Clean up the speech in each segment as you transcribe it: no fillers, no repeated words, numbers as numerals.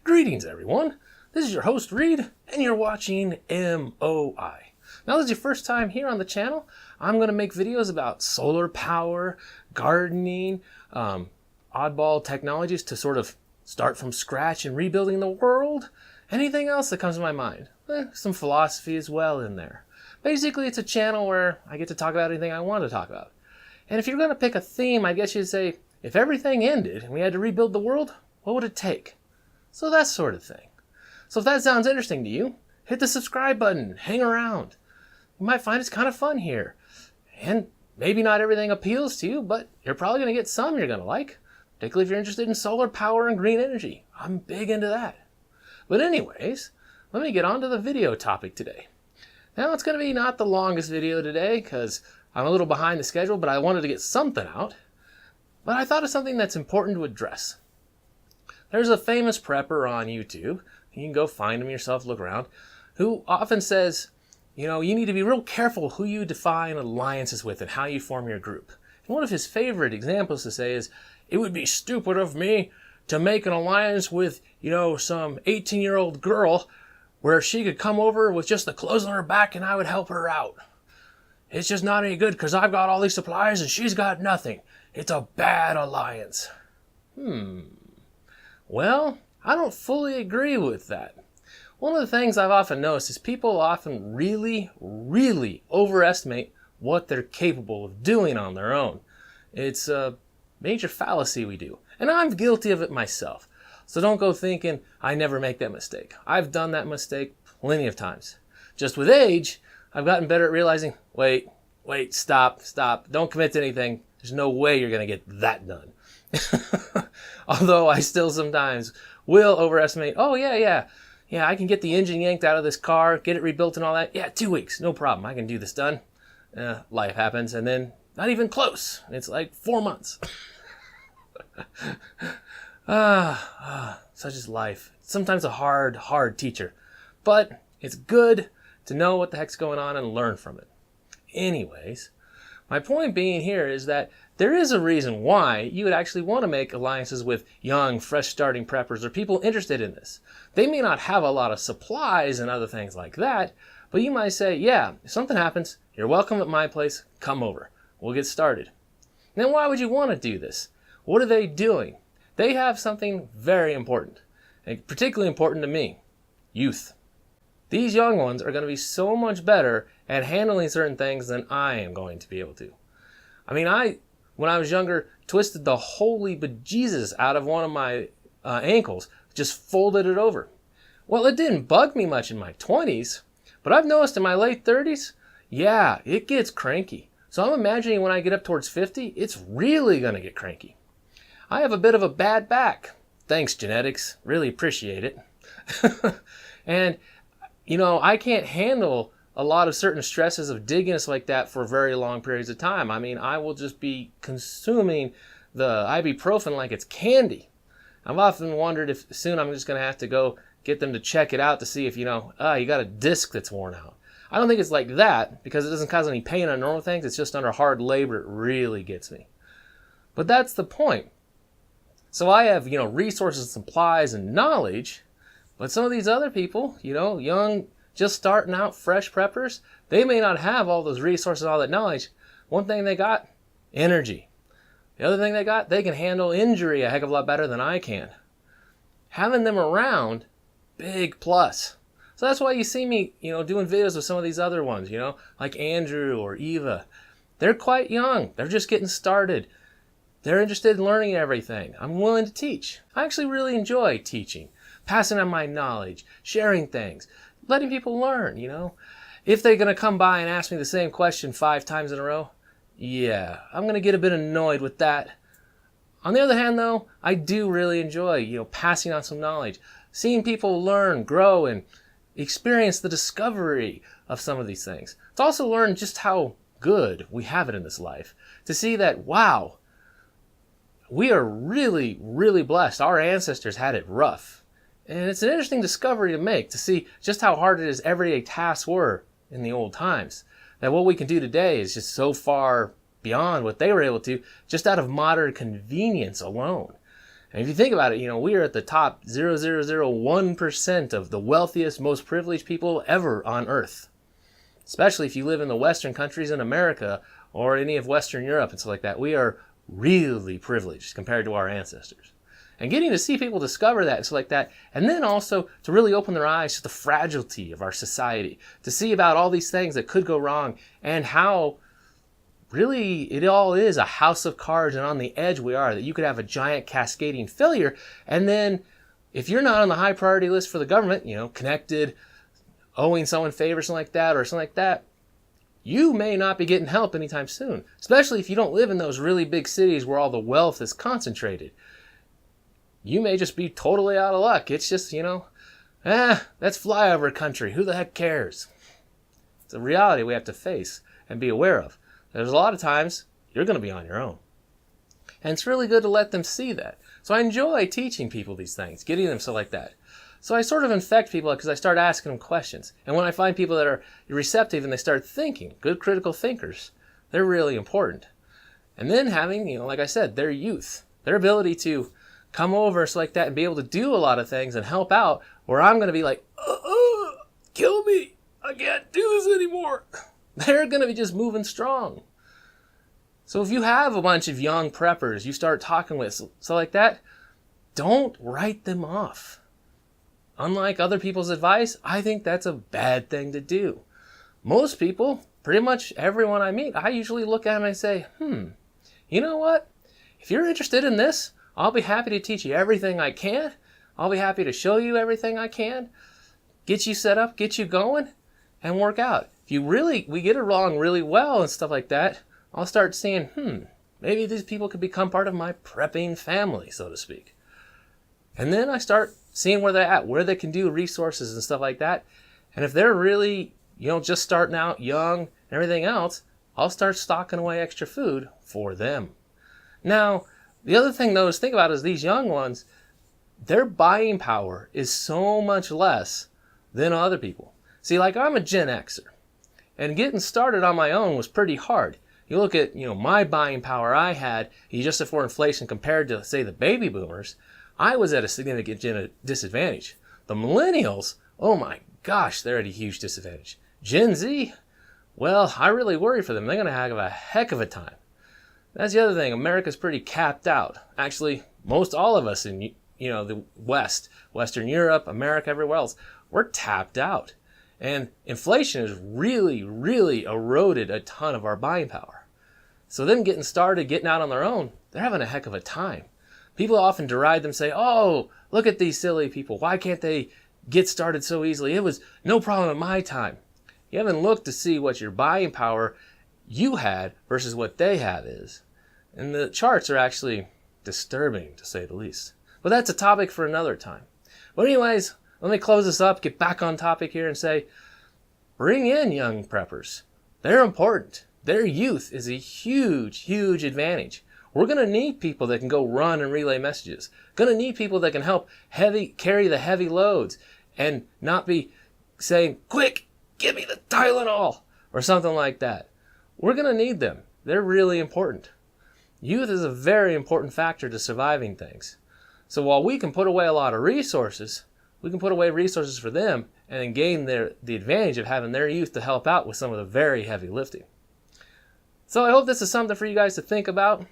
Greetings, everyone. This is your host, Reed, and you're watching MOI. Now, this is your first time here on the channel. I'm going to make videos about solar power, gardening, oddball technologies to sort of start from scratch and rebuilding the world. Anything else that comes to my mind. Some philosophy as well in there. Basically, it's a channel where I get to talk about anything I want to talk about. And if you're going to pick a theme, I guess you'd say, if everything ended and we had to rebuild the world, what would it take? So that sort of thing. So if that sounds interesting to you, hit the subscribe button, hang around. You might find it's kind of fun here. And maybe not everything appeals to you, but you're probably going to get some you're going to like, particularly if you're interested in solar power and green energy. I'm big into that. But anyways, let me get on to the video topic today. Now, it's going to be not the longest video today because I'm a little behind the schedule, but I wanted to get something out. But I thought of something that's important to address. There's a famous prepper on YouTube, you can go find him yourself, look around, who often says, you need to be real careful who you define alliances with and how you form your group. And one of his favorite examples to say is, it would be stupid of me to make an alliance with, some 18-year-old girl where she could come over with just the clothes on her back and I would help her out. It's just not any good because I've got all these supplies and she's got nothing. It's a bad alliance. Well, I don't fully agree with that. One of the things I've often noticed is people often really, really overestimate what they're capable of doing on their own. It's a major fallacy we do. And I'm guilty of it myself. So don't go thinking I never make that mistake. I've done that mistake plenty of times. Just with age, I've gotten better at realizing, wait, stop. Don't commit to anything. There's no way you're going to get that done. Although I still sometimes will overestimate, yeah, I can get the engine yanked out of this car, get it rebuilt and all that. Yeah, 2 weeks, no problem. I can do this done. Life happens, and then not even close. It's like 4 months. Such is life. Sometimes a hard teacher. But it's good to know what the heck's going on and learn from it. Anyways, my point being here is that there is a reason why you would actually want to make alliances with young, fresh starting preppers or people interested in this. They may not have a lot of supplies and other things like that, but you might say, yeah, if something happens, you're welcome at my place, come over. We'll get started. Now, why would you want to do this? What are they doing? They have something very important, and particularly important to me, youth. These young ones are going to be so much better at handling certain things than I am going to be able to. When I was younger, twisted the holy bejesus out of one of my ankles, just folded it over. Well, it didn't bug me much in my 20s, but I've noticed in my late 30s, yeah, it gets cranky. So I'm imagining when I get up towards 50, it's really going to get cranky. I have a bit of a bad back. Thanks, genetics. Really appreciate it. And, I can't handle a lot of certain stresses of digginess like that for very long periods of time. I will just be consuming the ibuprofen like it's candy. I've often wondered if soon I'm just going to have to go get them to check it out to see if, you got a disc that's worn out. I don't think it's like that because it doesn't cause any pain on normal things. It's just under hard labor it really gets me. But that's the point. So I have, resources, supplies, and knowledge, but some of these other people, young, just starting out, fresh preppers, they may not have all those resources, all that knowledge. One thing they got, energy. The other thing they got, they can handle injury a heck of a lot better than I can. Having them around, big plus. So that's why you see me, doing videos with some of these other ones, like Andrew or Eva. They're quite young. They're just getting started. They're interested in learning everything. I'm willing to teach. I actually really enjoy teaching, passing on my knowledge, sharing things, letting people learn, If they're going to come by and ask me the same question 5 times in a row, yeah, I'm going to get a bit annoyed with that. On the other hand, though, I do really enjoy, passing on some knowledge, seeing people learn, grow, and experience the discovery of some of these things. To also learn just how good we have it in this life. To see that, wow, we are really, really blessed. Our ancestors had it rough. And it's an interesting discovery to make, to see just how hard it is everyday tasks were in the old times. That what we can do today is just so far beyond what they were able to, just out of modern convenience alone. And if you think about it, we are at the top 0.0001% of the wealthiest, most privileged people ever on Earth. Especially if you live in the Western countries in America or any of Western Europe and stuff like that. We are really privileged compared to our ancestors. And getting to see people discover that and stuff like that, and then also to really open their eyes to the fragility of our society, to see about all these things that could go wrong and how really it all is a house of cards, and on the edge we are, that you could have a giant cascading failure. And then if you're not on the high priority list for the government, connected, owing someone favors, something like that, you may not be getting help anytime soon, especially if you don't live in those really big cities where all the wealth is concentrated. You may just be totally out of luck. It's just, that's flyover country. Who the heck cares? It's a reality we have to face and be aware of. There's a lot of times you're going to be on your own. And it's really good to let them see that. So I enjoy teaching people these things, getting them so like that. So I sort of infect people because I start asking them questions. And when I find people that are receptive and they start thinking, good critical thinkers, they're really important. And then having, like I said, their youth, their ability to come over so like that and be able to do a lot of things and help out, where I'm going to be like, kill me, I can't do this anymore. They're going to be just moving strong. So if you have a bunch of young preppers you start talking with, so like that, don't write them off. Unlike other people's advice, I think that's a bad thing to do. Most people, pretty much everyone I meet, I usually look at them and I say, you know what? If you're interested in this, I'll be happy to teach you everything I can. I'll be happy to show you everything I can, get you set up, get you going, and work out. If we get along really well and stuff like that, I'll start seeing, maybe these people could become part of my prepping family, so to speak. And then I start seeing where they're at, where they can do resources and stuff like that. And if they're really, just starting out young and everything else, I'll start stocking away extra food for them. Now, the other thing, though, is think about is these young ones, their buying power is so much less than other people. See, like I'm a Gen Xer, and getting started on my own was pretty hard. You look at, my buying power I had, just before inflation compared to, say, the baby boomers, I was at a significant disadvantage. The millennials, oh my gosh, they're at a huge disadvantage. Gen Z, well, I really worry for them. They're going to have a heck of a time. That's the other thing. America's pretty capped out. Actually, most all of us in, the West, Western Europe, America, everywhere else, we're tapped out. And inflation has really, really eroded a ton of our buying power. So them getting started, getting out on their own, they're having a heck of a time. People often deride them, say, oh, look at these silly people. Why can't they get started so easily? It was no problem in my time. You haven't looked to see what your buying power you had versus what they have is. And the charts are actually disturbing, to say the least. But that's a topic for another time. But anyways, let me close this up, get back on topic here and say, bring in young preppers. They're important. Their youth is a huge, huge advantage. We're going to need people that can go run and relay messages. Going to need people that can help carry the heavy loads and not be saying, quick, give me the Tylenol or something like that. We're going to need them. They're really important. Youth is a very important factor to surviving things. So while we can put away a lot of resources, we can put away resources for them and then gain the advantage of having their youth to help out with some of the very heavy lifting. So I hope this is something for you guys to think about.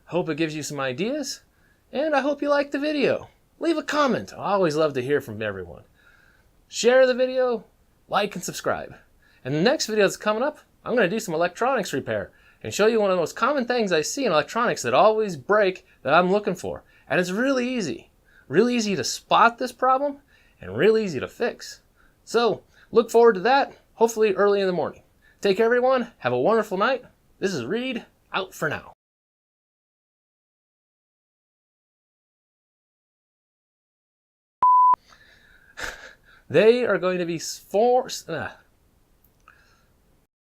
I hope it gives you some ideas, and I hope you liked the video. Leave a comment. I always love to hear from everyone. Share the video, like and subscribe. And the next video that's coming up, I'm going to do some electronics repair and show you one of the most common things I see in electronics that always break that I'm looking for. And it's really easy. Really easy to spot this problem and really easy to fix. So look forward to that, hopefully early in the morning. Take care, everyone. Have a wonderful night. This is Reed, out for now. They are going to be forced.